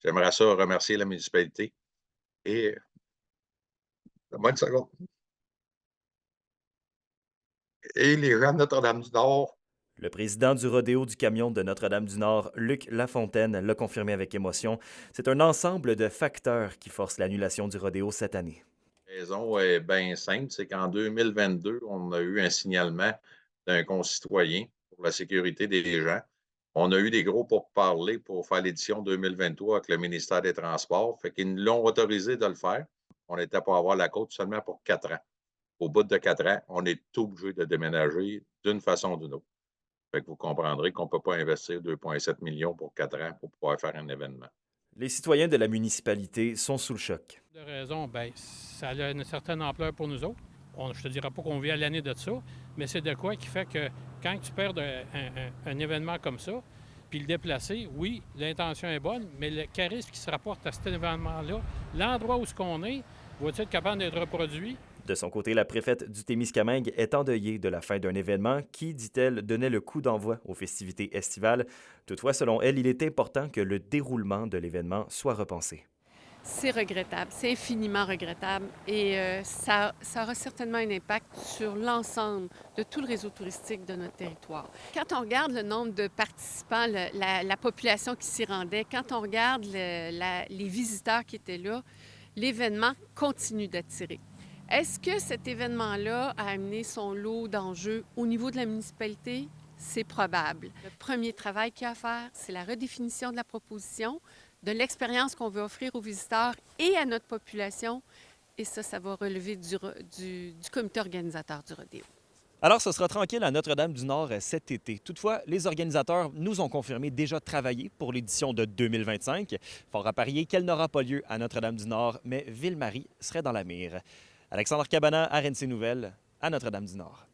J'aimerais ça remercier la municipalité et donne-moi une seconde, et les gens de Notre-Dame-du-Nord. Le président du rodéo du camion de Notre-Dame-du-Nord, Luc Lafontaine, l'a confirmé avec émotion. C'est un ensemble de facteurs qui forcent l'annulation du rodéo cette année. La raison est bien simple, c'est qu'en 2022, on a eu un signalement d'un concitoyen pour la sécurité des gens. On a eu des gros pourparlers pour faire l'édition 2023 avec le ministère des Transports. Fait qu'ils nous l'ont autorisé de le faire. On était pour avoir la côte seulement pour 4 ans. Au bout de 4 ans, on est obligé de déménager d'une façon ou d'une autre. Fait que vous comprendrez qu'on ne peut pas investir 2,7 millions pour 4 ans pour pouvoir faire un événement. Les citoyens de la municipalité sont sous le choc. De raison, bien, ça a une certaine ampleur pour nous autres. Je ne te dirais pas qu'on vit à l'année de ça, mais c'est de quoi qui fait que quand tu perds un événement comme ça, puis le déplacer, oui, l'intention est bonne, mais le charisme qui se rapporte à cet événement-là, l'endroit où ce qu'on est, va-t-il être capable d'être reproduit? De son côté, la préfète du Témiscamingue est endeuillée de la fin d'un événement qui, dit-elle, donnait le coup d'envoi aux festivités estivales. Toutefois, selon elle, il est important que le déroulement de l'événement soit repensé. C'est regrettable, c'est infiniment regrettable et ça aura certainement un impact sur l'ensemble de tout le réseau touristique de notre territoire. Quand on regarde le nombre de participants, la population qui s'y rendait, quand on regarde les visiteurs qui étaient là, l'événement continue d'attirer. Est-ce que cet événement-là a amené son lot d'enjeux au niveau de la municipalité? C'est probable. Le premier travail qu'il y a à faire, c'est la redéfinition de la proposition, de l'expérience qu'on veut offrir aux visiteurs et à notre population. Et ça va relever du comité organisateur du rodéo. Alors, ce sera tranquille à Notre-Dame-du-Nord cet été. Toutefois, les organisateurs nous ont confirmé déjà travailler pour l'édition de 2025. Fort à parier qu'elle n'aura pas lieu à Notre-Dame-du-Nord, mais Ville-Marie serait dans la mire. Alexandre Cabana, RNC Nouvelles, à Notre-Dame-du-Nord.